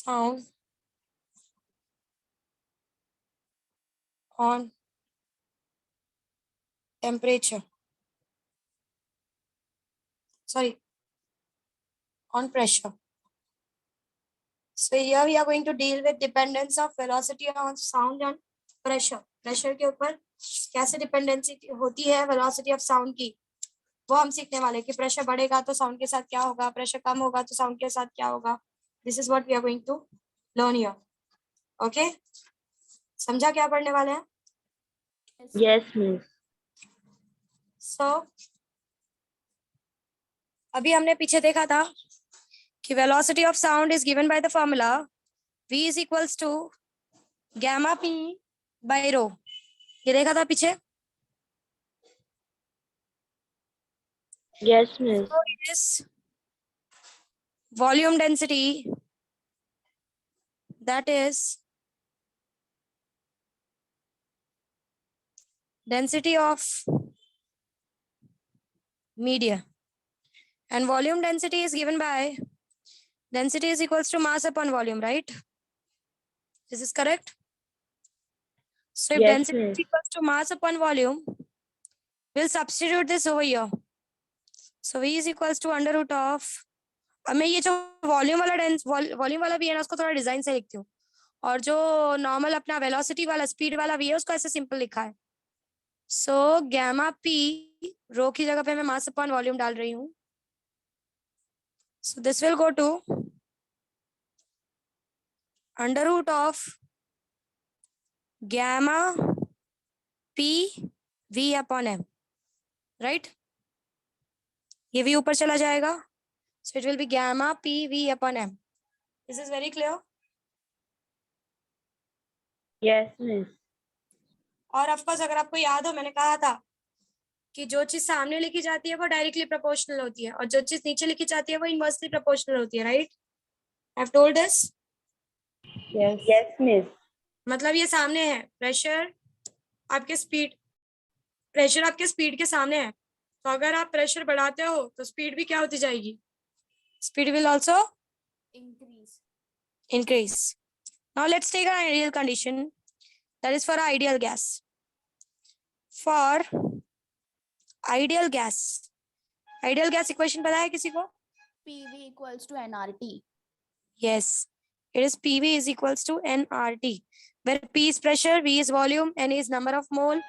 found on temperature, sorry, on pressure. So here we are going to deal with dependence of velocity of sound on pressure. Pressure के ऊपर कैसे dependency होती है velocity of sound की, वो हम सीखने वाले कि प्रेशर बढ़ेगा तो साउंड के साथ क्या होगा, प्रेशर कम होगा तो साउंड के साथ क्या होगा. This is what we are going to learn here. Okay, समझा क्या पढ़ने वाले हैं? Yes miss. सो अभी हमने पीछे देखा था कि velocity of sound is given by the formula v is equals to gamma p by rho. ये देखा था पीछे. Yes miss. So it is volume density, that is density of media, and volume density is given by density is equals to mass upon volume, right? This is correct. So if Yes, density miss. is equals to mass upon volume, we'll substitute this over here. So v is equals to under root of, अब मैं ये जो volume वाला भी है ना, उसको थोड़ा डिजाइन से लिखती हूँ, और जो नॉर्मल अपना वेलोसिटी वाला स्पीड वाला भी है उसको ऐसे सिंपल लिखा है. सो गैमा पी रो की जगह पे मैं मास अपॉन वॉल्यूम डाल रही हूँ. So this will go to under root of gamma P V upon M, right. ये भी ऊपर चला जाएगा. So it will be gamma P V upon M. This is very clear. Yes miss. और of course अगर आपको याद हो, मैंने कहा था कि जो चीज सामने लिखी जाती है वो डायरेक्टली प्रोपोर्शनल होती है, और जो चीज नीचे लिखी जाती है वो इनवर्सली प्रोपोर्शनल होती है, right. I have told this. Yes miss. मतलब ये सामने है प्रेशर आपके स्पीड के सामने है. तो अगर आप प्रेशर बढ़ाते हो तो स्पीड भी क्या होती जाएगी? Speed will also increase. Now let's take an ideal condition, that is for ideal gas. For ideal gas equation पता है किसी को? PV equals to nRT. Yes, it is PV is equals to nRT, where P is pressure, V is volume, N is number of mole,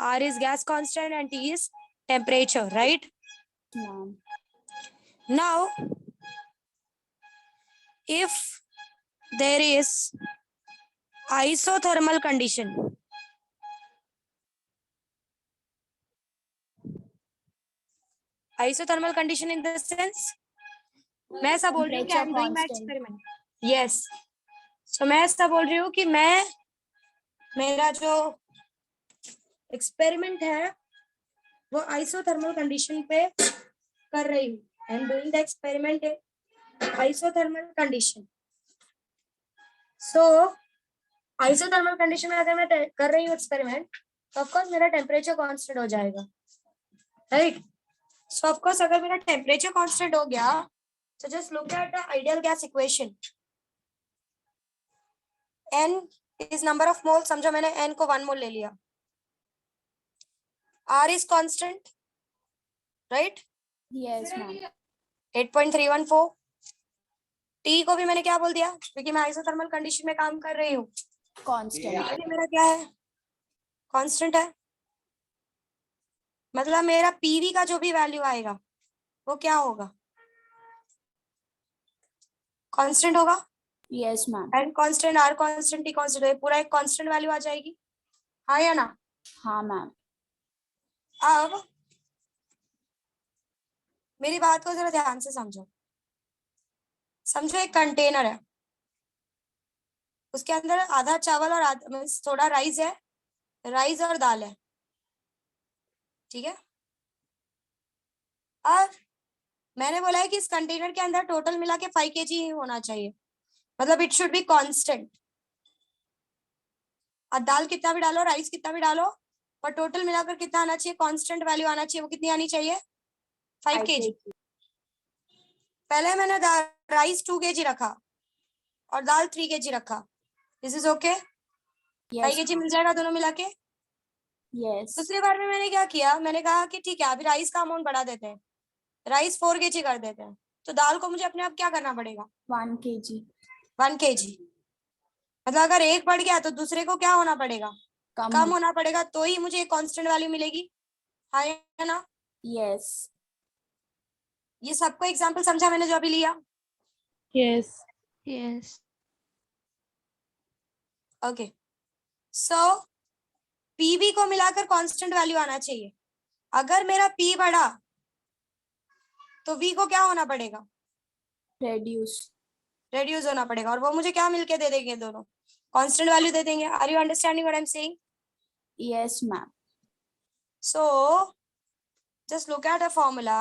R is gas constant, and T is temperature, right? Ma'am. Now, if there is isothermal condition, isothermal condition in the sense, मैं ऐसा बोल रही हूँ कि I am doing my experiment. Yes, so मैं ऐसा बोल रही हूँ कि मेरा जो एक्सपेरिमेंट है वो आइसोथर्मल कंडीशन पे कर रही हूँ. आई am doing the experiment in isothermal condition. So isothermal condition में अगर मैं कर रही हूँ एक्सपेरिमेंट, तो ऑफ कोर्स मेरा टेम्परेचर कांस्टेंट हो जाएगा, राइट. सो ऑफ कोर्स अगर मेरा टेम्परेचर कांस्टेंट हो गया, so just look at the ideal gas equation. N is number of moles, समझो मैंने N को 1 मोल ले लिया. R is constant, right? Yes, ma'am. 8.314. T को भी मैंने क्या बोल दिया, क्योंकि मैं आइसोथर्मल कंडीशन में काम कर रही हूँ. Constant. T मेरा क्या है? कांस्टेंट है. मतलब मेरा PV का जो भी वैल्यू आएगा वो क्या होगा? कांस्टेंट होगा. Yes, ma'am. N constant, R constant, T constant, पूरा एक कांस्टेंट वैल्यू आ जाएगी. हाँ या ना? हाँ मैम. अब मेरी बात को जरा ध्यान से समझो. समझो एक कंटेनर है, उसके अंदर आधा चावल और आधा थोड़ा राइस है, राइस और दाल है, ठीक है. और मैंने बोला है कि इस कंटेनर के अंदर टोटल मिला के 5 kg ही होना चाहिए, मतलब इट शुड बी कांस्टेंट. और दाल कितना भी डालो, राइस कितना भी डालो, पर टोटल मिलाकर कितना आना चाहिए? कांस्टेंट वैल्यू आना चाहिए. वो कितनी आनी चाहिए? 5 kg. पहले मैंने राइस 2 kg रखा और दाल 3 kg रखा, this is okay, 5 Yes. kg मिल जाएगा दोनों मिला के। Yes. दूसरी बार में मैंने क्या किया, मैंने कहा कि ठीक है अभी राइस का अमाउंट बढ़ा देते हैं, राइस 4 kg कर देते हैं, तो दाल को मुझे अपने आप क्या करना पड़ेगा, 1 kg. 1 kg। मतलब अगर एक बढ़ गया तो दूसरे को क्या होना पड़ेगा, कम होना पड़ेगा, तो ही मुझे एक कांस्टेंट वैल्यू मिलेगी, हाँ या ना। Yes. ये सबको एग्जांपल समझा मैंने जो अभी लिया, Yes. Yes. ओके। सो पीवी को मिलाकर कांस्टेंट वैल्यू आना चाहिए, अगर मेरा पी बढ़ा तो वी को क्या होना पड़ेगा, Reduce. रेड्यूस होना पड़ेगा, और वो मुझे क्या मिलके दे देंगे, दोनों कांस्टेंट वैल्यू दे देंगे। Are you understanding what I am saying? Yes, ma'am. So just look at a formula.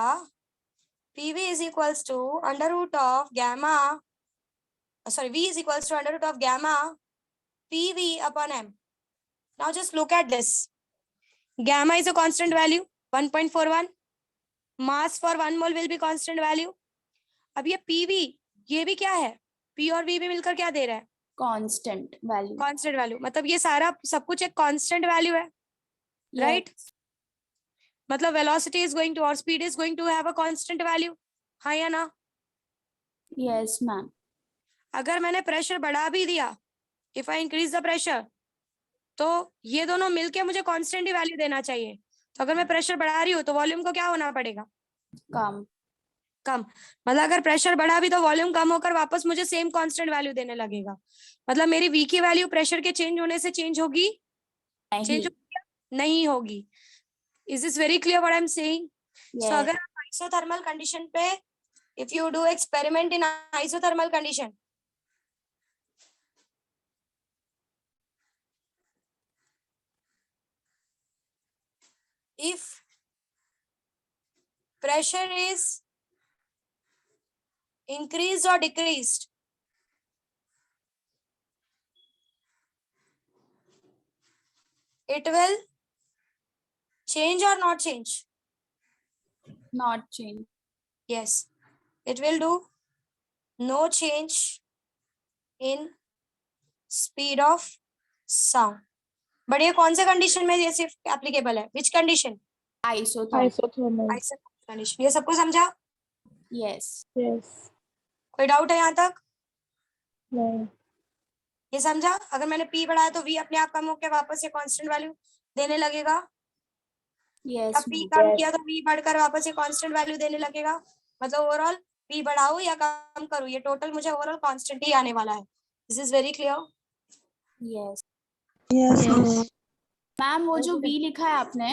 PV is equals to under root of gamma, sorry, V is equals to under root of gamma PV upon M. Now just look at this. Gamma is a constant value 1.41. Mass for 1 mole will be constant value. अब ये PV ये भी क्या है, P और V भी मिलकर क्या दे रहा है, Constant value. Constant value. मतलब ये सारा सब कुछ एक कांस्टेंट वैल्यू है, राइट? मतलब वेलोसिटी इज गोइंग टू और speed is going to have a constant value, हाँ या ना? Yes, ma'am. अगर मैंने प्रेशर बढ़ा भी दिया, if I increase the pressure, तो ये दोनों मिलके मुझे कांस्टेंट ही वैल्यू देना चाहिए। तो अगर मैं प्रेशर बढ़ा रही हूँ तो वॉल्यूम को क्या होना पड़ेगा, Come. कम। मतलब अगर प्रेशर बढ़ा भी तो वॉल्यूम कम होकर वापस मुझे सेम कांस्टेंट वैल्यू देने लगेगा। मतलब मेरी वी की वैल्यू प्रेशर के चेंज होने से चेंज होगी, चेंज नहीं होगी। Is this very clear what I am saying? So अगर आप आइसोथर्मल कंडीशन पे, if you do experiment in isothermal condition, if pressure is increased or decreased, it will change or not change? Not change. Yes, it will do no change in speed of sound. but ये कौन से condition में ये सिर्फ applicable है, which condition? Isothermal. Isothermal. Condition. ये सबको समझा? Yes. Yes. कोई डाउट है यहाँ तक? No. ये समझा? अगर मैंने पी बढ़ाया तो वी अपने आप कम होकर वापस ये कांस्टेंट वैल्यू देने लगेगा, Yes, या पी ma'am. कम Yes. किया तो वी बढ़कर वापस ये कांस्टेंट वैल्यू देने लगेगा। मतलब ओवरऑल पी बढ़ाऊं या कम करूं, ये टोटल मुझे ओवरऑल कांस्टेंट ही आने वाला है। This is very clear? Yes. Yes. Yes. Ma'am वो जो v लिखा है आपने,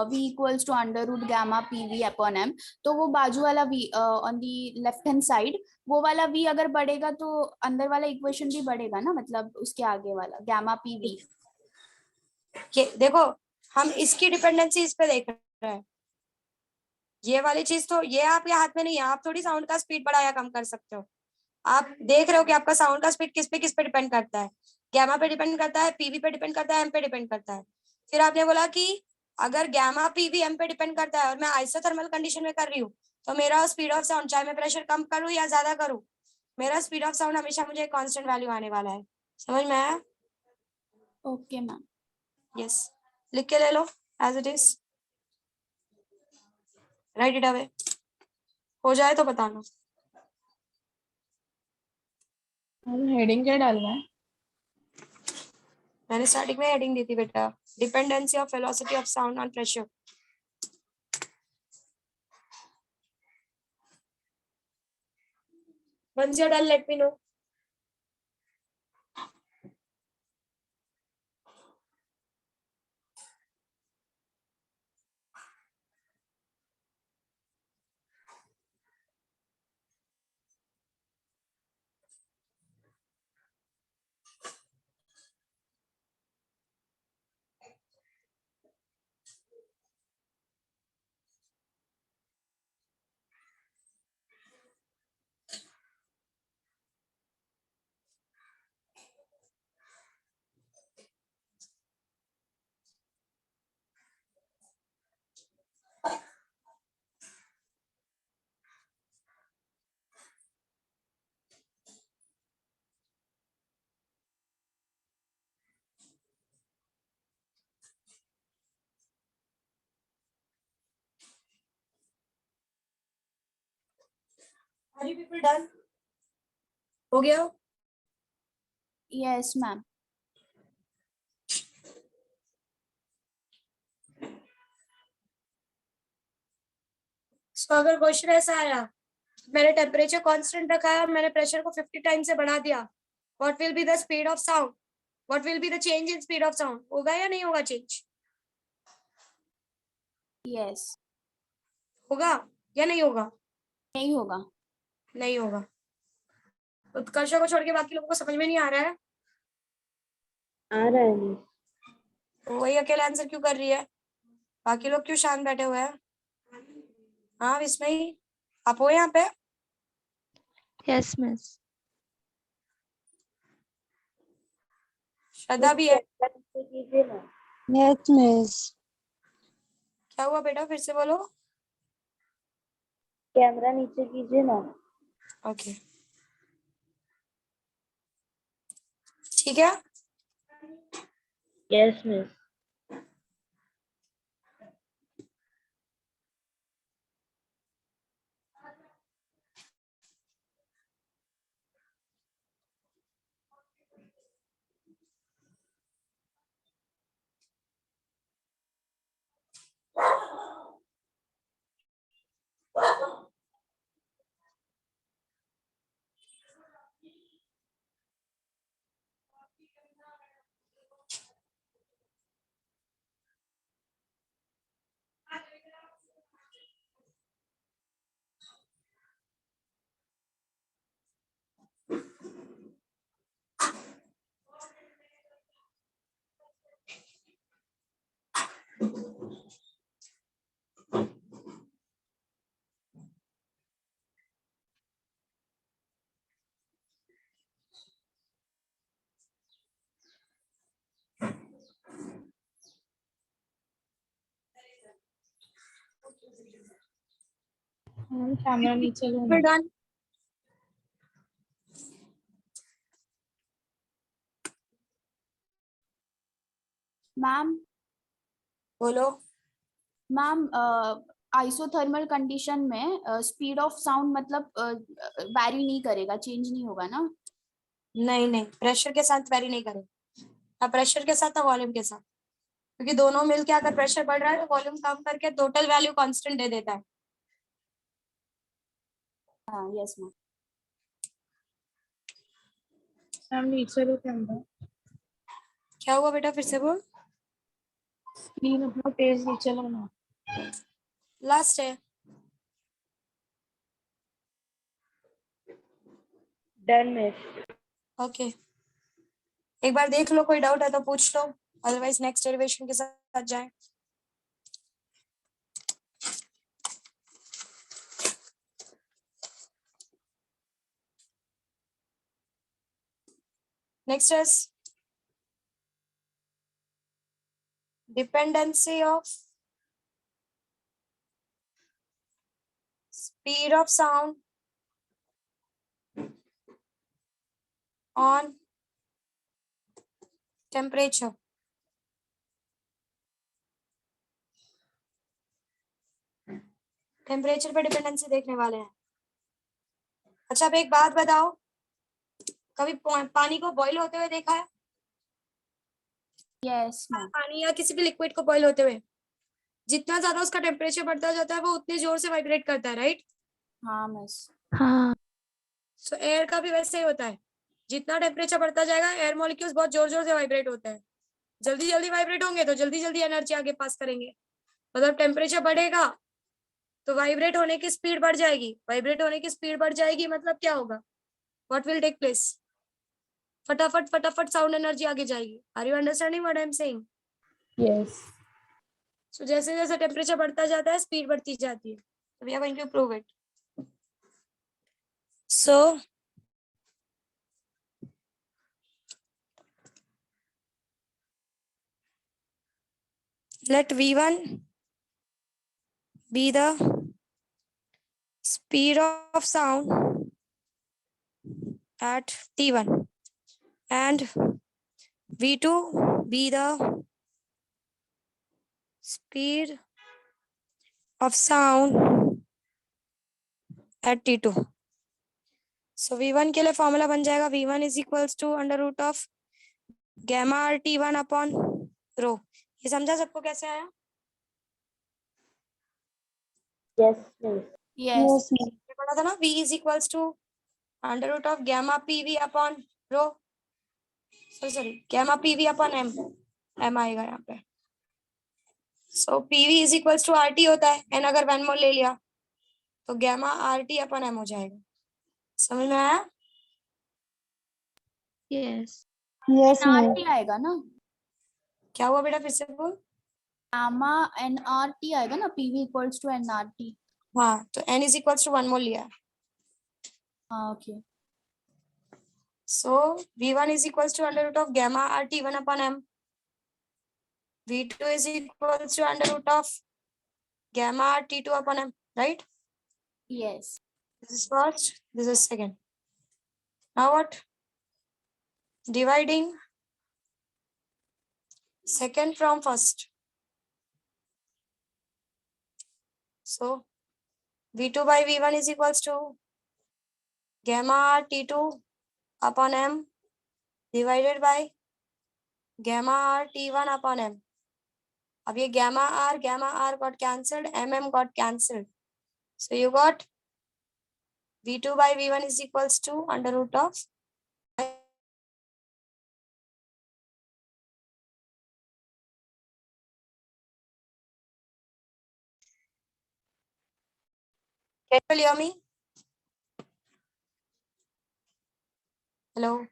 v equals to under root gamma P V upon M, तो वो बाजू वाला v on the left hand side, वो वाला v अगर बढ़ेगा तो अंदर वाला इक्वेशन भी बढ़ेगा ना, मतलब उसके आगे वाला गैमा पी वी। ये देखो, हम इसकी डिपेंडेंसी इस पे देख रहे हैं। ये वाली चीज तो ये आपके हाथ में नहीं है, आप थोड़ी साउंड का स्पीड बढ़ाया कम कर सकते हो। आप देख रहे हो कि आपका साउंड का स्पीड किस पे डिपेंड करता है, गैमा पे डिपेंड करता है, पीवी पे डिपेंड करता है, एम पे डिपेंड करता है। फिर आपने बोला कि अगर गैमा पीवी एम पे डिपेंड करता है और मैं आइसोथर्मल कंडीशन में कर रही हूँ, तो मेरा स्पीड ऑफ साउंड, चाहे मैं प्रेशर कम करूँ या ज्यादा करूँ, मेरा स्पीड ऑफ साउंड हमेशा मुझे कांस्टेंट वैल्यू आने वाला है। समझ में आया? Okay ma'am. यस, लिख के ले लो as it is, write it away. हो जाए तो बताना। हेडिंग क्या डालना है? मैंने स्टार्टिंग में हेडिंग दी थी बेटा, dependency of velocity of sound on pressure. Once you're done, let me know. Are you people done? हो गया? Yes, ma'am. So अगर क्वेश्चन ऐसा आया, मैंने टेम्परेचर कांस्टेंट रखा है और मैंने प्रेशर को 50 टाइम से बढ़ा दिया, what will be the speed of sound? What will be the change in speed of sound? होगा या नहीं होगा चेंज? Yes. होगा या नहीं होगा? नहीं होगा. नहीं होगा. उत्कर्ष को छोड़ के बाकी लोगों को समझ में नहीं आ रहा है? आ रहा है मिस. तो वही अकेले आंसर क्यों कर रही है? बाकी लोग क्यों शांत बैठे हुए हैं? हाँ विस्मय, आप हो यहाँ पे? Yes miss. श्रद्धा भी है. Yes miss. क्या हुआ बेटा, फिर से बोलो. कैमरा नीचे कीजिए ना. ओके, ठीक है. Yes miss. कैमरा नीचे लो ना. फिर डन. Ma'am, बोलो. मैम आइसोथर्मल कंडीशन में स्पीड ऑफ साउंड मतलब वैरी नहीं करेगा, चेंज नहीं होगा ना. नहीं नहीं, प्रेशर के साथ वैरी नहीं करें, ना प्रेशर के साथ ना वॉल्यूम के साथ, क्योंकि दोनों मिलके अगर प्रेशर बढ़ रहा है तो वॉल्यूम कम करके टोटल वैल्यू कांस्टेंट दे देता है. हाँ, यस मैम. मैम नीचे लो कैमरा. क्या हुआ बेटा, फिर से बोल. स्क्रीन अपना पेज नीचे लो ना. लास्ट है. Done miss. ओके, एक बार देख लो, कोई डाउट है तो पूछ लो, अदरवाइज नेक्स्ट डेरिवेशन के साथ जाए. Next is dependency of speed of sound on temperature. Temperature पे डिपेंडेंसी देखने वाले हैं. अच्छा, अब एक बात बताओ, कभी पानी को बॉईल होते हुए देखा है? Yes ma'am. पानी या किसी भी लिक्विड को बॉईल होते हुए जितना ज्यादा उसका टेम्परेचर बढ़ता जाता है वो उतने जोर से वाइब्रेट करता है, राइट? हाँ मिस. हाँ. सो एयर का भी वैसे ही होता है, जितना टेम्परेचर बढ़ता जाएगा एयर मॉलिक्यूल्स बहुत जोर जोर से वाइब्रेट होते हैं. जल्दी जल्दी वाइब्रेट होंगे तो जल्दी जल्दी एनर्जी आगे पास करेंगे. मतलब टेम्परेचर बढ़ेगा तो वाइब्रेट होने की स्पीड बढ़ जाएगी. वाइब्रेट होने की स्पीड बढ़ जाएगी मतलब क्या होगा? What will take place? फटाफट फटाफट साउंड एनर्जी आगे जाएगी. Are you understanding what I am saying? Yes. So जैसे जैसे टेम्परेचर बढ़ता जाता है स्पीड बढ़ती जाती है. We are going to prove it. So let v1 be the speed of sound at t1 and v2 be the speed of sound at t2. So V1 के लिए फॉर्मूला बन जाएगा V1 is equals to under root of gamma R T1 upon rho. ये समझा सबको कैसे आया? Yes, miss. Yes. ये पढ़ा था ना, V is equals to under root of gamma PV upon rho, sorry gamma PV upon M आएगा यहाँ पे। So PV is equals to RT होता है, N अगर 1 मोल ले लिया तो गैमा RT अपॉन M हो जाएगा। समझ में आया? Yes. Yes, miss. NRT आएगा ना, क्या हुआ बेटा, फिर से बोल। गामा NRT आएगा ना, PV इक्वल्स टू NRT। हाँ, तो N इज इक्वल्स टू 1 मोल लिया है। हाँ okay. So V1 is equals to under root of gamma RT1 upon M. V2 is equals to under root of gamma RT2 upon M, right? Yes. This is first, this is second. Now what? Dividing second from first. So V2 by V1 is equals to gamma RT2 upon M divided by gamma RT1 upon M. अब ये gamma R got cancelled, MM got cancelled. So you got V2 by V1 is equals to under root of can you hear me? Hello.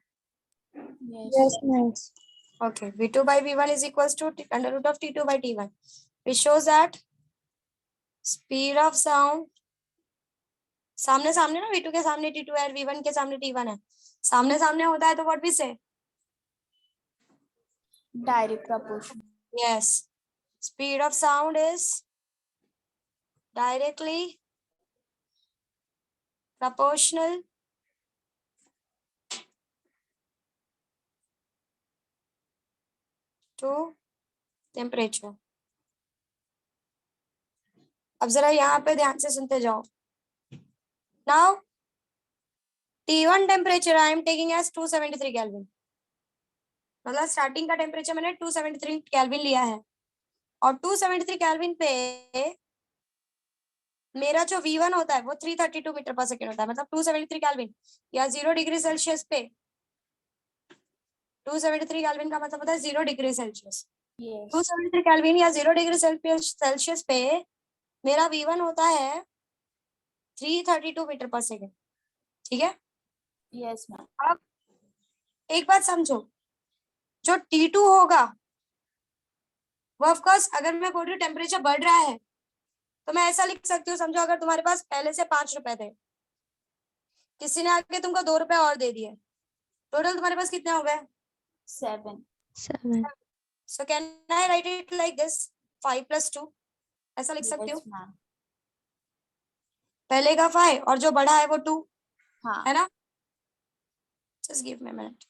Yes. Yes, miss. Okay. V2 by V1 is equals to under root of T2 by T1, which shows that speed of sound सामने सामने ना, V2 के सामने T2 है, V1 के सामने T1 है, सामने सामने होता है तो what we say? Direct proportion. Yes. Speed of sound is directly proportional to temperature. अब जरा यहाँ पे ध्यान से सुनते जाओ. Now T1 temperature I am taking as 273 Kelvin. मतलब स्टार्टिंग का टेम्परेचर मैंने 273 केल्विन लिया है और 273 केल्विन पे मेरा जो V1 होता है वो 332 मीटर पर सेकेंड होता है, मतलब 273 केल्विन या 0 डिग्री सेल्सियस पे 273 केल्विन का मतलब होता है 0 डिग्री सेल्सियस। Yes. 273 केल्विन या 0 डिग्री सेल्सियस पे मेरा V1 होता है 332 मीटर पर सेकेंड। ठीक है? Yes, ma'am. अब एक बात समझो, जो T2 होगा वो ऑफ कोर्स अगर मैं बोल रही हूँ टेम्परेचर बढ़ रहा है तो मैं ऐसा लिख सकती हूँ, समझो अगर तुम्हारे पास पहले से 5 रुपए थे, किसी ने आके तुमको 2 रुपए और दे दिए, टोटल तुम्हारे पास कितने हो गए? 7. 7. So can I write it like this 5 + 2, ऐसा लिख सकती हूँ? Yes, ma'am. पहले का 5 और जो बढ़ा है वो 2 हाँ. है ना? Just give me a minute.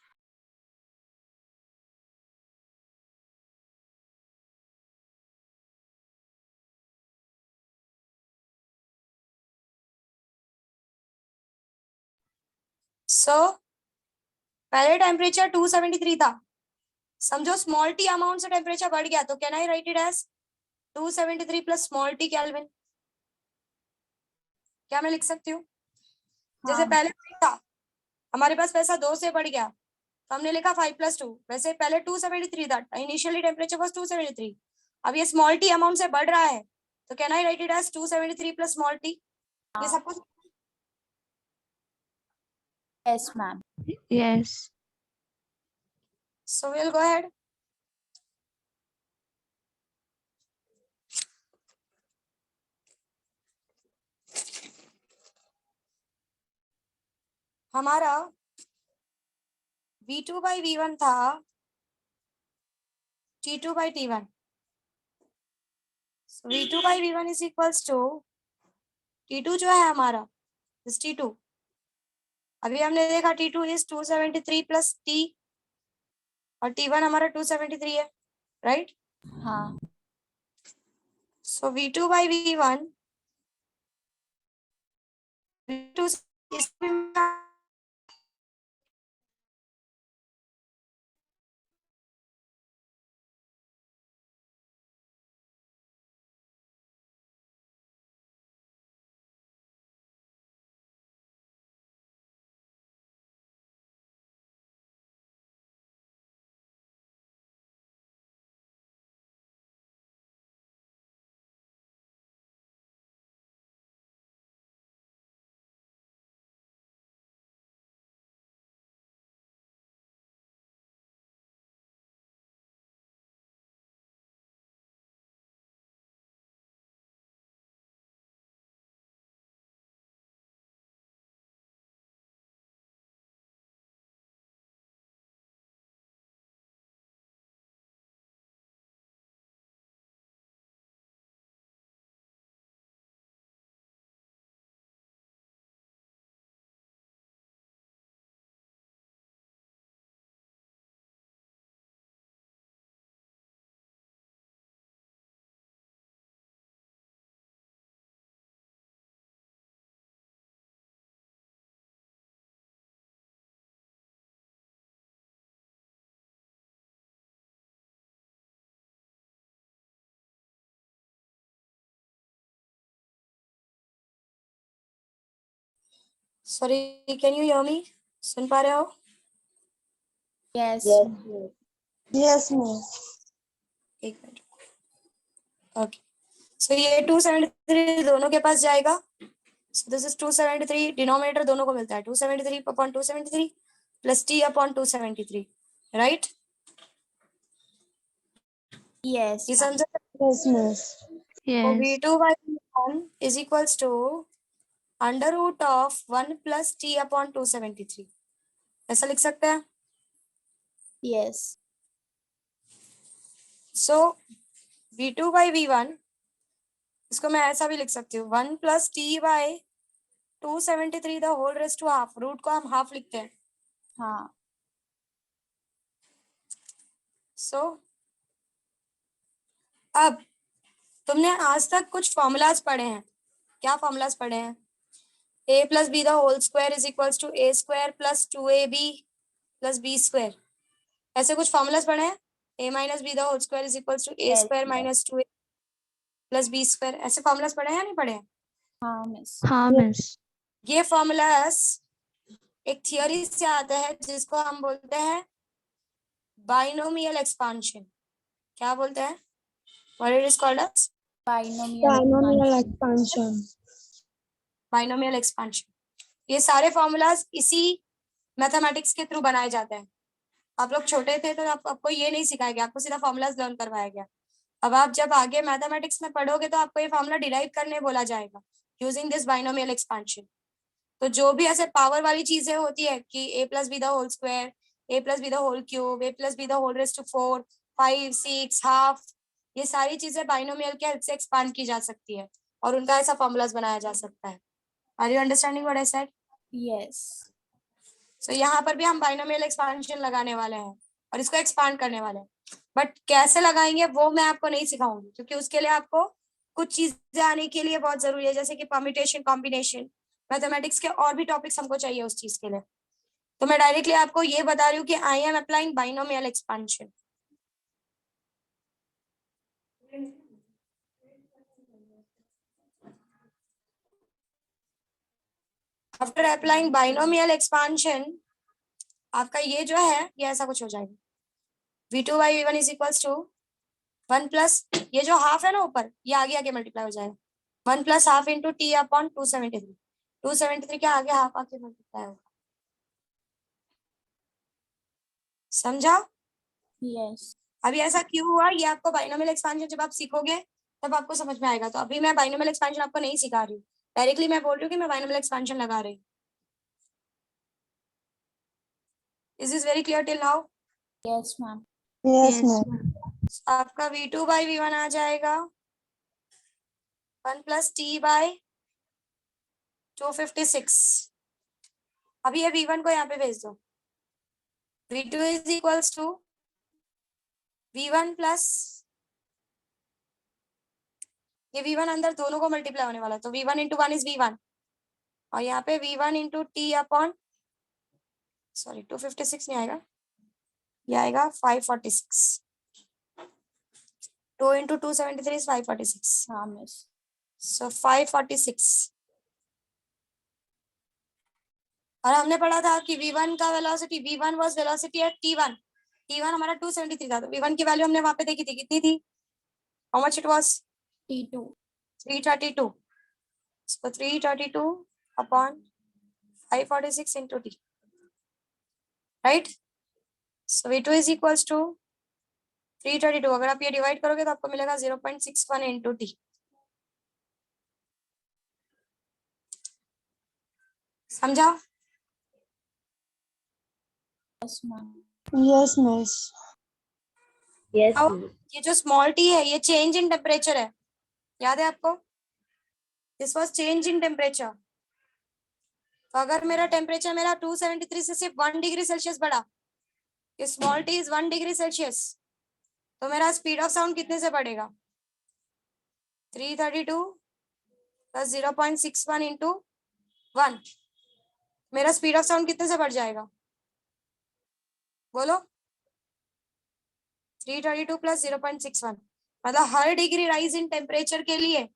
So पहले टेम्परेचर 273 था, समझो स्मॉल टी अमाउंट से टेम्परेचर बढ़ गया तो can I write it as 273 plus small T kelvin. क्या मैं लिख सकती हूँ? जैसे हाँ. पहले था हमारे पास पैसा 2 से बढ़ गया तो हमने लिखा 5 + 2, वैसे पहले 273 था, इनिशियली टेम्परेचर वाज 273, अब ये स्मॉल टी अमाउंट से बढ़ रहा है तो can I write it as 273 plus small t. ये सब कुछ Yes, ma'am. Yes. So will go ahead. हमारा V2 by V1 था T2 by T1, so V2 by V1 is equals to T2 जो है हमारा इस T2, अभी हमने देखा T2 is 273 प्लस T और T1 हमारा 273 है, राइट? हाँ. So V2 by V1 V2 sorry, can you hear me? सुन पा रहे हो? Yes. Yes, miss. एक मिनट. ओके, सो ये 273 दोनों के पास जाएगा. So this is 273, डिनोमिनेटर दोनों को मिलता है 273 upon 273 plus t upon 273, right? Yes. ये ma'am. समझा? Yes, miss. तो Yes. v2 by v1 is equals to under root of 1 plus t upon 273. ऐसा लिख सकते हैं. Yes. So v2 by v1, इसको मैं ऐसा भी लिख सकती हूँ 1 plus t by 273 the whole raised to half. Root को हम हाफ लिखते हैं. हाँ. सो अब तुमने आज तक कुछ फॉर्मूलाज पढ़े हैं. क्या फॉर्मूलाज पढ़े हैं? a plus b the whole square is equals to a square plus 2ab plus b square. ऐसे कुछ फॉर्मूलाज पढ़े हैं. a minus b the whole square is equals to a Yes. Square minus 2a plus b square. ऐसे formulas पढ़े हैं या नहीं पढ़े हैं? हाँ मिस. हाँ मिस. ये फॉर्मूलाज एक थियोरी से आता है जिसको हम बोलते हैं बाइनोमियल एक्सपांशन. क्या बोलते हैं? What it is called as? Binomial expansion. Binomial expansion. ये सारे फॉर्मूलाज इसी मैथमेटिक्स के थ्रू बनाए जाते हैं. आप लोग छोटे थे तो आपको ये नहीं सिखाया गया, आपको सीधा फॉर्मूलाज लर्न करवाया गया. अब आप जब आगे मैथमेटिक्स में पढ़ोगे तो आपको ये फॉर्मूला डिराइव करने बोला जाएगा यूजिंग दिस बाइनोमियल एक्सपांशन. तो जो भी ऐसे पावर वाली चीजें होती है कि a plus b the whole square, a plus b the whole cube, a plus b the whole raised to 4, 5, 6, half, ये सारी चीजें बाइनोमियल के हेल्प से एक्सपांड की जा सकती है और उनका ऐसा फॉर्मूलाज बनाया जा सकता है. Are you understanding what I said? Yes. So यहाँ पर भी हम बाइनोमियल एक्सपांशन लगाने वाले हैं और इसको एक्सपांड करने वाले हैं. बट कैसे लगाएंगे वो मैं आपको नहीं सिखाऊंगी क्योंकि उसके लिए आपको कुछ चीजें आने के लिए बहुत जरूरी है, जैसे कि परम्यूटेशन, कॉम्बिनेशन, मैथमेटिक्स के और भी टॉपिक्स हमको चाहिए उस चीज के लिए. तो मैं डायरेक्टली आपको ये बता रही हूँ कि I am applying binomial expansion. After applying binomial expansion आपका ये जो है ये ऐसा कुछ हो जाएगा. v2 by v1 is equals to 1 plus ये जो हाफ है ना ऊपर, ये आगे आगे मल्टीप्लाई हो जाएगा. 1 plus half into T upon 273. 273 के आगे हाफ आके मल्टीप्लाई होगा. समझा? Yes. अभी ऐसा क्यों हुआ ये आपको बाइनोमियल एक्सपांशन जब आप सीखोगे तब आपको समझ में आएगा. तो अभी मैं बाइनोमियल एक्सपांशन आपको नहीं सिखा रही हूँ, डायरेक्टली मैं बोल रही हूँ कि मैं बाइनोमियल एक्सपांशन लगा रही हूँ. Is this very clear till now? Yes, ma'am. Yes, Yes, ma'am. ma'am. आपका v2 by v1 आ जाएगा 1 प्लस टी बाय 256. अभी ये v1 को यहाँ पे भेज दो. v2 is equals to v1 plus ये v1 अंदर दोनों को मल्टीप्लाई होने वाला है तो v1 इंटू 1 इज v1 और यहाँ पे v1 इंटू टी अपॉन 256 नहीं आएगा, ये आएगा 546. 2 इंटू 273 इज 546. हाँ मिस. सो 546. और हमने पढ़ा था कि v1 का velocity, v1 was velocity at t1. t1 हमारा 273 था तो v1 की वैल्यू हमने वहां पे देखी थी, कितनी थी? How much it was? T2. 332. So 332 upon 546 into t, right? So v2 is equals to 332. अगर आप ये डिवाइड करोगे तो आपको मिलेगा 0.61 into t. समझा? Yes, ma'am. Yes, miss. Yes, How? ma'am. ये जो स्मॉल टी है ये चेंज इन टेम्परेचर है, याद है आपको? This was change in temperature. तो अगर मेरा टेम्परेचर 273 से सिर्फ 1 डिग्री सेल्सियस बढ़ा, small T is 1 degree Celsius, तो मेरा स्पीड ऑफ साउंड कितने से बढ़ेगा? 332 प्लस 0.61 इंटू 1. मेरा स्पीड ऑफ साउंड कितने से बढ़ जाएगा? बोलो. 332 प्लस 0.61 मतलब हर डिग्री राइज इन टेम्परेचर के लिए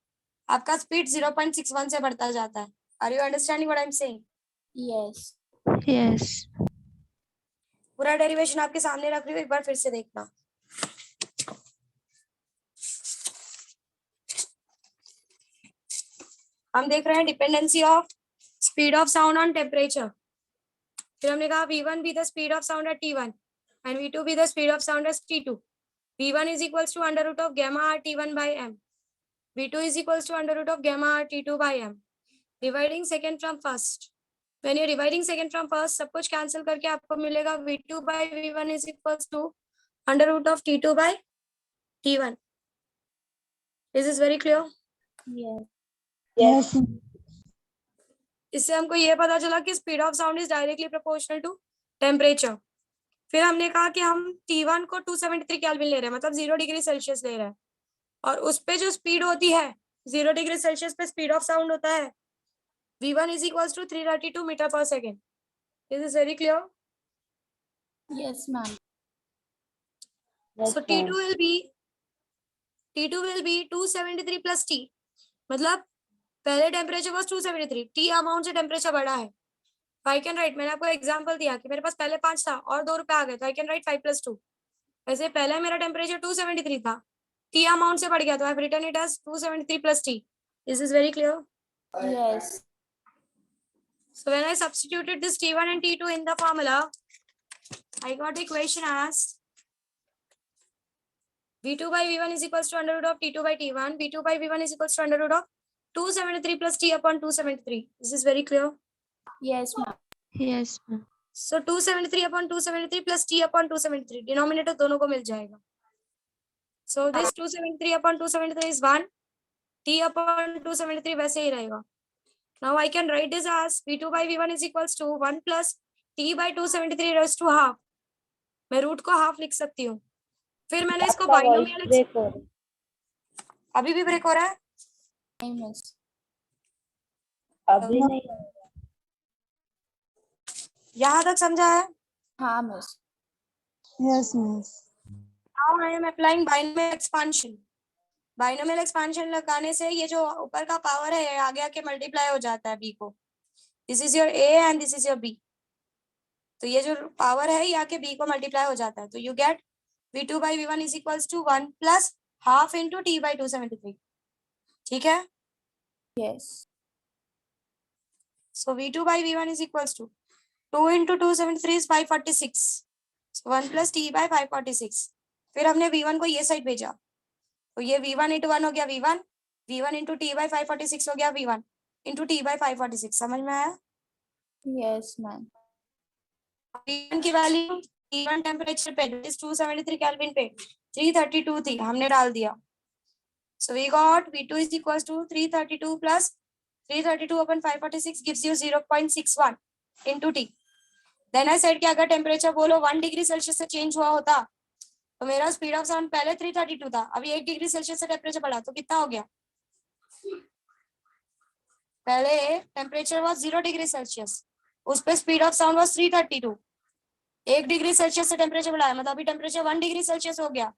आपका स्पीड 0.61 से बढ़ता जाता है. Are you understanding what I am saying? Yes. Yes. पूरा डेरिवेशन आपके सामने रख रही हूँ, एक बार फिर से देखना। हम देख रहे हैं dependency of speed of sound on temperature. फिर हमने कहा V1 be the speed of sound at T1 and V2 be the speed of sound at T2. V1 is equals to under root of gamma r T1 by m. V2 is equals to under root of gamma r T2 by m. Dividing second from first. When you're dividing second from first, सब कुछ cancel करके आपको मिलेगा V2 by V1 is equals to under root of T2 by T1. Is this very clear? Yes. Yes. इससे हमको ये पता चला कि speed of sound is directly proportional to temperature. फिर हमने कहा कि हम T1 को 273 केल्विन ले रहे हैं, मतलब 0 डिग्री सेल्सियस ले रहे हैं, और उस पे जो स्पीड होती है 0 डिग्री सेल्सियस पे स्पीड ऑफ साउंड होता है V1 is equals to 332 metre per second. Is this very clear? Yes, ma'am. Yes, So ma'am. T2 will be 273 plus T, मतलब पहले टेम्परेचर was 273, T अमाउंट से temperature बढ़ा है। I can write, मैंने आपको example दिया कि मेरे पास पहले 5 था और 2 रुपए आ गए, तो I can write 5 plus 2। वैसे पहले मेरा टेम्परेचर 273 था, T अमाउंट से बढ़ गया, तो I've written it as 273 plus T. Is this very clear? Yes. So when I substituted this T1 and T2 in the formula, I got the equation as V2 by V1 is equals to under root of T2 by T1. V2 by V1 is equals to under root of 273 plus T upon 273. Is this very clear? Yes, ma'am. Yes, ma'am. So 273 upon 273 plus T upon 273. Denominator दोनों को मिल जाएगा. So this 273 upon 273 is 1. T upon 273 वैसे ही रहेगा. Now I can write this as V2 by V1 is equals to 1 plus T by 273 raised to half. मैं root को half लिख सकती हूँ. फिर मैंने इसको आपका voice बाइनोमियल, break हो रहा है। अभी भी ब्रेक हो रहा है. नहीं, miss. अभी नहीं। यहाँ तक समझा है? हाँ, miss. Yes, miss. Now I am applying binomial expansion. Binomial expansion लगाने से ये जो ऊपर का पावर है आगे आके मल्टीप्लाई हो जाता है b को. This is your a and this is your b. तो ये जो पावर है ये आके b को मल्टीप्लाई हो जाता है, तो you get v2 by v1 is equals to 1 plus half into t by 273. ठीक है? Yes. So v2 by v1 is equals to 2 into 273 is 546. So 1 plus t by 546. फिर हमने v1 को ये साइड भेजा, तो ये v1 into 1 हो गया v1, v1 into t by 546 हो गया v1 into t by 546. समझ में आया? Yes, ma'am. v1 की वैल्यू T1 टेम्परेचर पे इज 273 केल्विन पे 332 थी, हमने डाल दिया. So we got v2 is equals to 332 plus 332 upon 546 gives you 0.61 into t. Then I said कि अगर टेम्परेचर बोलो 1 डिग्री सेल्सियस से चेंज हुआ होता तो मेरा स्पीड ऑफ साउंड पहले 332 था, अभी 1 डिग्री सेल्सियस से टेम्परेचर बढ़ा तो कितना हो गया? पहले टेम्परेचर वाज 0 डिग्री सेल्सियस, उस पे speed of sound was 332. 1 degree Celsius से टेम्परेचर बढ़ाया, मतलब अभी टेम्परेचर 1 डिग्री सेल्सियस हो गया,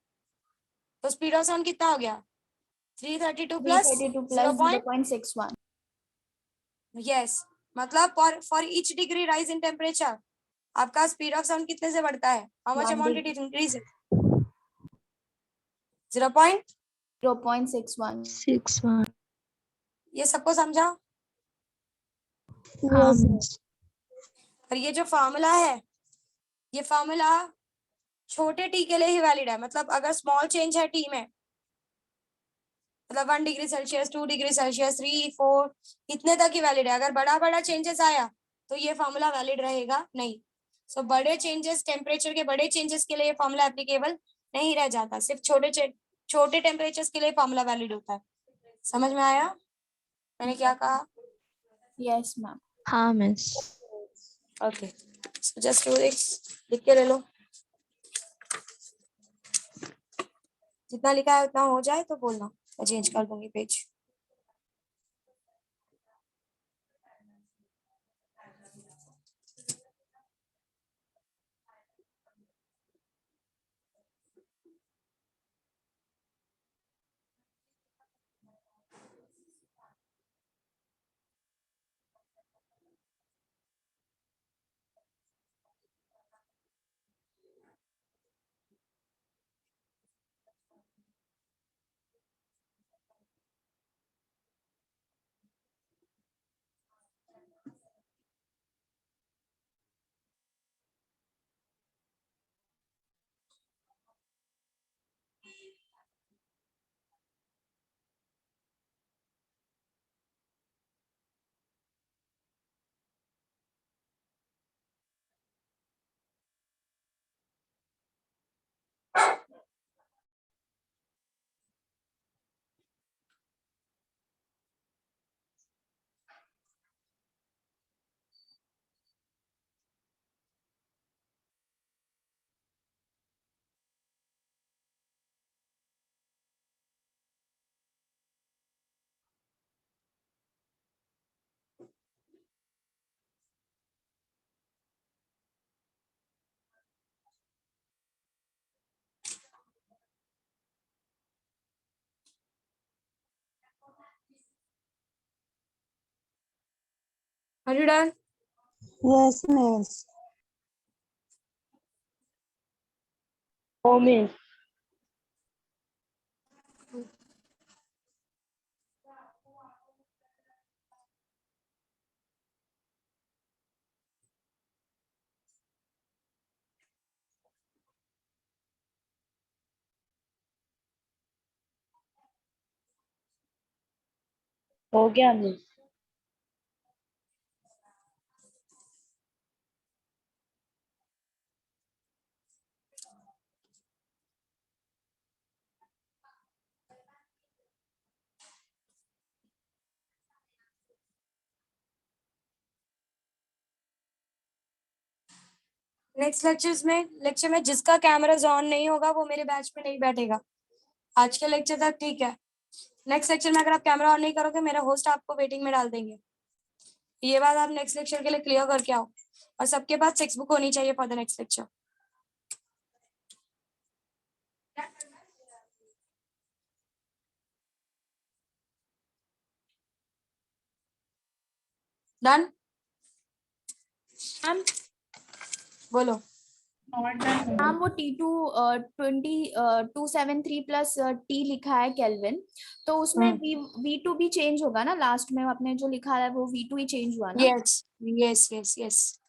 तो स्पीड ऑफ साउंड कितना हो गया? 332 प्लस 332 plus 0.61. यस, मतलब for each degree rise in temperature आपका स्पीड ऑफ साउंड कितने से बढ़ता है? How much 1 amount it degree. Increase? 0. 0.61. 6-1. ये सबको समझा? हाँ, miss. और ये जो फॉर्मूला है, ये फॉर्मूला छोटे टी के लिए ही वैलिड है, मतलब अगर स्मॉल चेंज है टी में, मतलब 1 डिग्री सेल्सियस 2 डिग्री सेल्सियस 3 4 इतने तक ही वैलिड है. अगर बड़ा बड़ा चेंजेस आया तो ये फॉर्मूला वैलिड रहेगा नहीं. सो बड़े चेंजेस, टेम्परेचर के बड़े चेंजेस के लिए ये फॉर्मूला एप्लीकेबल नहीं रह जाता, सिर्फ छोटे टेम्परेचर्स के लिए फॉर्मूला वैलिड होता है. समझ में आया मैंने क्या कहा? Yes, ma'am. हाँ, miss. Okay, so just do this, लिख के ले लो. जितना लिखा है उतना हो जाए तो बोलना, मैं चेंज कर दूंगी page. Are you done? Yes, miss. No, miss. हो गया मिस. नेक्स्ट लेक्चर में जिसका कैमरा ऑन नहीं होगा वो मेरे बैच में नहीं बैठेगा। आज के लेक्चर तक ठीक है। नेक्स्ट लेक्चर में अगर आप कैमरा ऑन नहीं करोगे मेरा होस्ट आपको वेटिंग में डाल देंगे। ये बात आप नेक्स्ट लेक्चर के लिए क्लियर करके आओ और सबके पास टेक्स्ट बुक होनी चाहिए for the next lecture. Done? Ma'am बोलो। हाँ वो T2 273 प्लस T लिखा है केल्विन, तो उसमें V2 भी चेंज होगा ना? लास्ट में आपने जो लिखा है वो V2 ही चेंज हुआ ना? यस यस यस यस,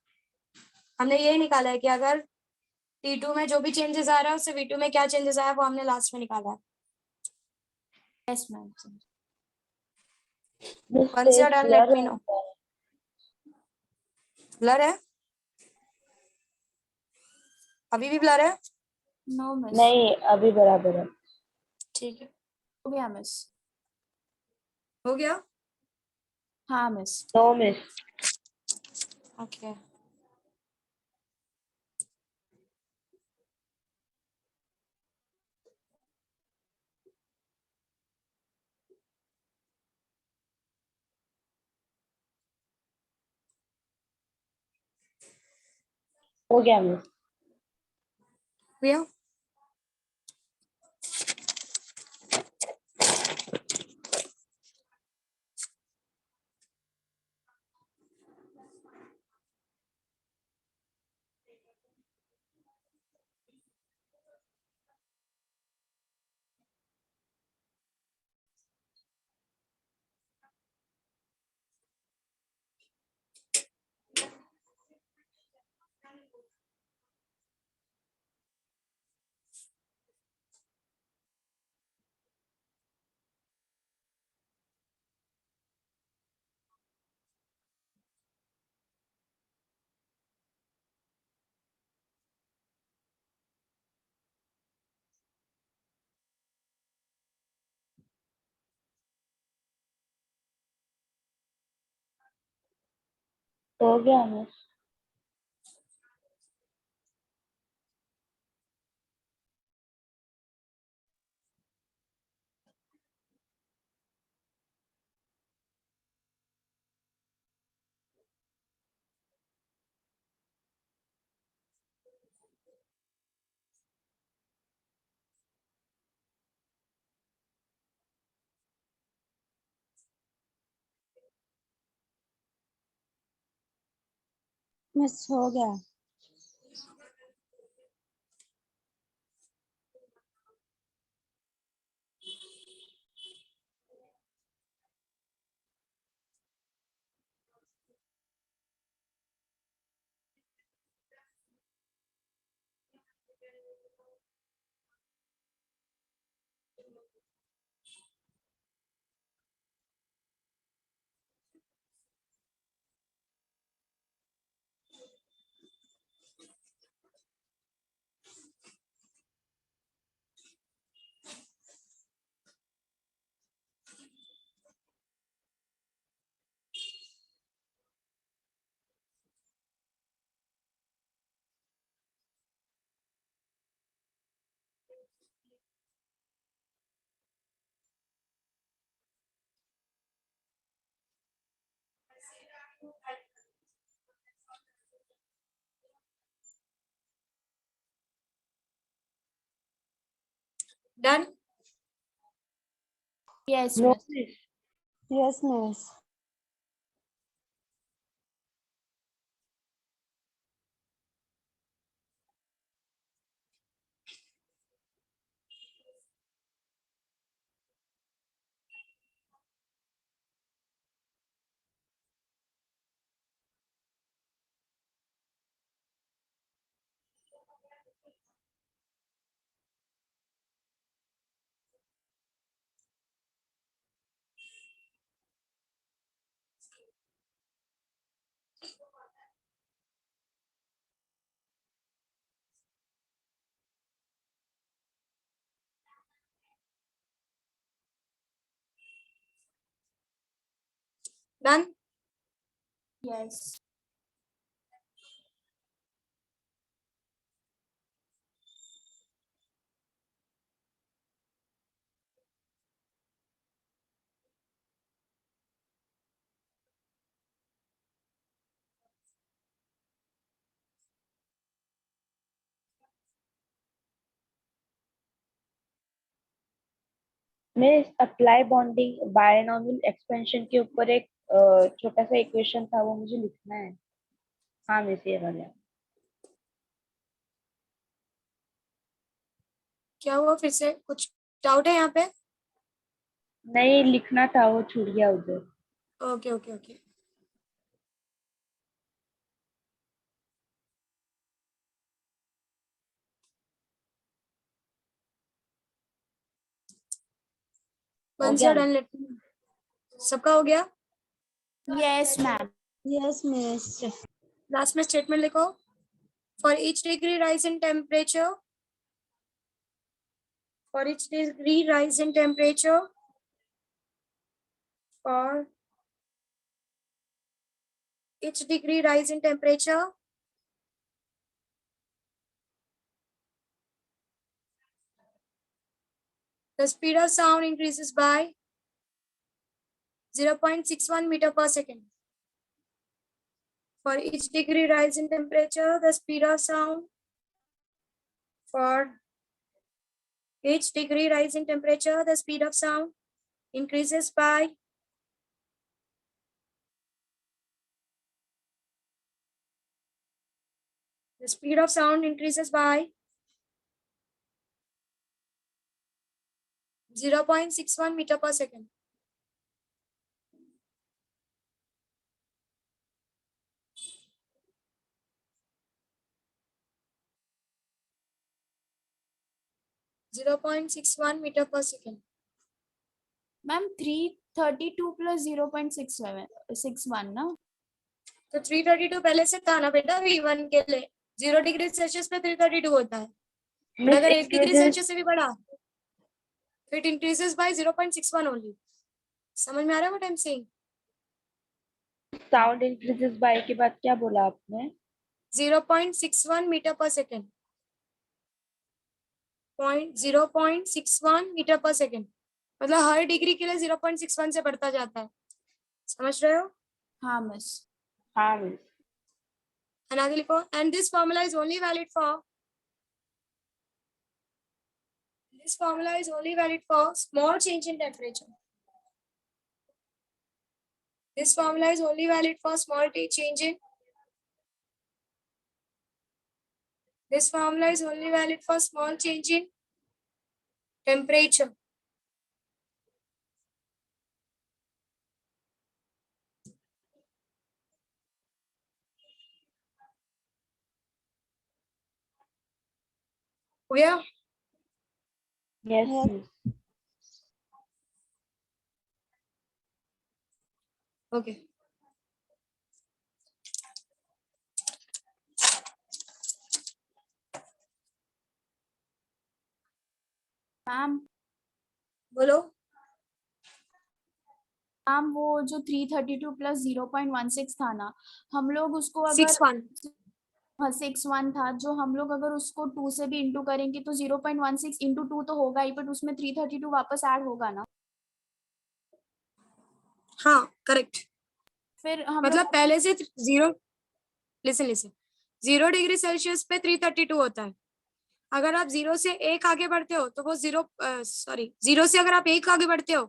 हमने यही निकाला है कि अगर T2 में जो भी चेंजेस आ रहा है उससे V2 में क्या चेंजेस आया वो हमने लास्ट में निकाला है। Yes ma'am. Once you're done, let me know. Blur है? अभी भी ब्लर है? No miss. नहीं, अभी बराबर है. ठीक है, हो गया मिस। हो गया। हाँ मिस। No miss. ओके, हो गया मिस. भैया हो गया मिस. मिस हो गया. Done? Yes no miss. Miss. Yes miss. Done? Yes. मैं अप्लाई बॉन्डिंग बायनॉमियल एक्सपेंशन के ऊपर एक छोटा सा इक्वेशन था, वो मुझे लिखना है। हाँ मिस, ये वाला। क्या हुआ, फिर से कुछ डाउट है यहाँ पे? नहीं, लिखना था, वो छूट गया उधर। Okay okay okay. हो once गया? you're done, let me know. सबका हो गया? Yes, ma'am. Yes, miss. Last में स्टेटमेंट लिखो। For each degree rise in temperature, for each degree rise in temperature, for each degree rise in temperature, the speed of sound increases by 0.61 meter per second. For each degree rise in temperature, the speed of sound for each degree rise in temperature, the speed of sound increases by 0.61 meter per second. meter per second. Ma'am, 332 plus 0.61 ना? तो 332 पहले से था ना बेटा V1 के लिए। 0 degree Celsius पे 332 होता है। मिस, अगर 1 डिग्री सेल्सियस से भी बढ़ा तो इट इंक्रीजेस बाय 0.61 ओनली। समझ में आ रहा है what I am saying? Sound increases by के बाद क्या बोला आपने? 0.61 metre per second. 0.61 metre per second, मतलब हर डिग्री के लिए 0.61 से बढ़ता जाता है। समझ रहे हो? हाँ मिस। हाँ मिस। आगे लिखो, and this formula is only valid for small change in temperature. This formula is only valid for small change in. This formula is only valid for small change in temperature. हो गया? Yes miss. Okay. Ma'am बोलो। Ma'am वो जो 332 plus 0.16 था ना, हम लोग उसको अगर 61. 61 था, जो हम लोग अगर उसको 2 से भी इंटू करेंगे तो 0.16 इंटू 2 तो होगा ही, बट उसमें 332 वापस ऐड होगा ना? हाँ करेक्ट। फिर हम मतलब लोग पहले से 0 डिग्री सेल्सियस पे 332 होता है। अगर आप 0 से 1 आगे बढ़ते हो तो वो 0 से अगर आप 1 आगे बढ़ते हो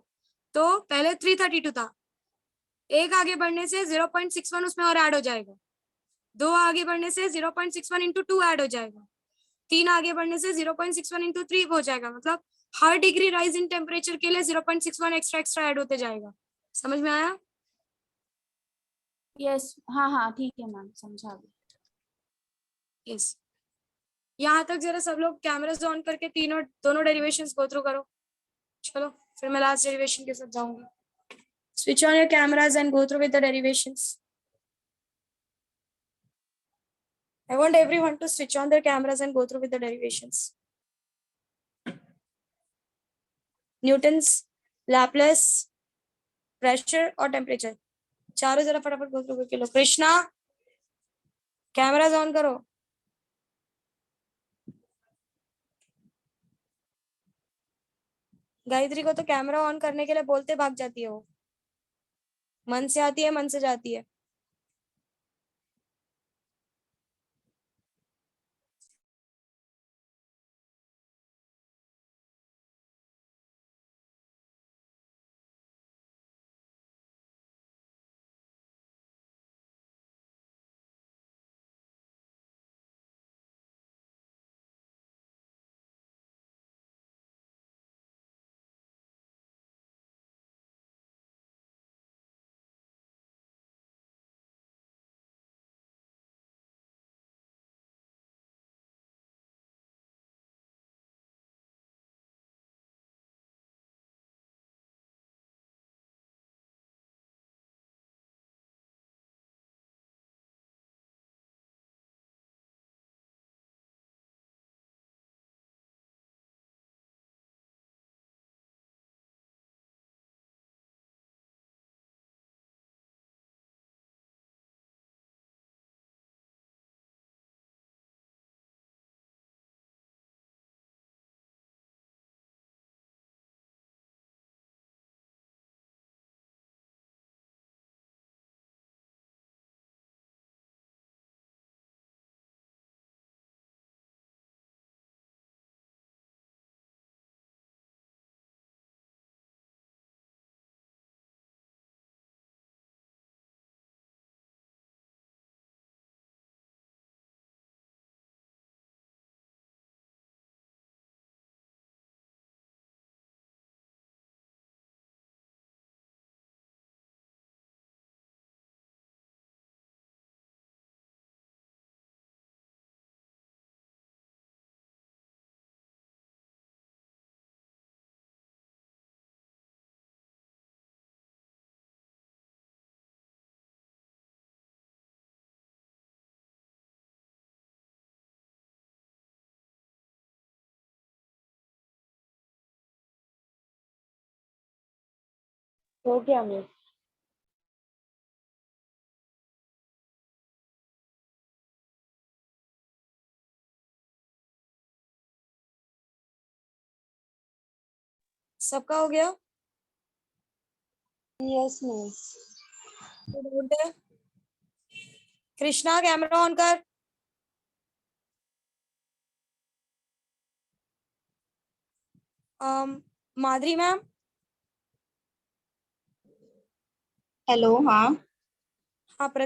तो पहले 332 था। 1 आगे बढ़ने से 0.61 उसमें और ऐड हो जाएगा। 2 आगे बढ़ने से 0.61 इंटू 2 ऐड हो जाएगा। 3 आगे बढ़ने से 0.61 इंटू 3 हो जाएगा। मतलब हर डिग्री राइज इन टेम्परेचर के लिए 0.61 एक्स्ट्रा ऐड होते जाएगा। समझ में आया? यस, हाँ हाँ ठीक है मैम, समझा गया। यस। यहाँ तक जरा सब लोग कैमरास ऑन करके दोनों डेरिवेशंस गो थ्रू करो। चलो फिर मैं लास्ट डेरिवेशन के साथ जाऊंगी। Switch on your cameras and go through with the derivations. I want everyone to switch on their cameras and go through with the derivations. Newton's, Laplace, pressure or temperature? चारों जरा फटाफट go through करके लो। Krishna cameras on करो। गायत्री को तो camera on करने के लिए बोलते भाग जाती है वो, मन से आती है मन से जाती है। हो गया मिस। सबका हो गया? Yes miss. Krishna camera on कर। माधुरी मैम। हेलो हाँ। हाँ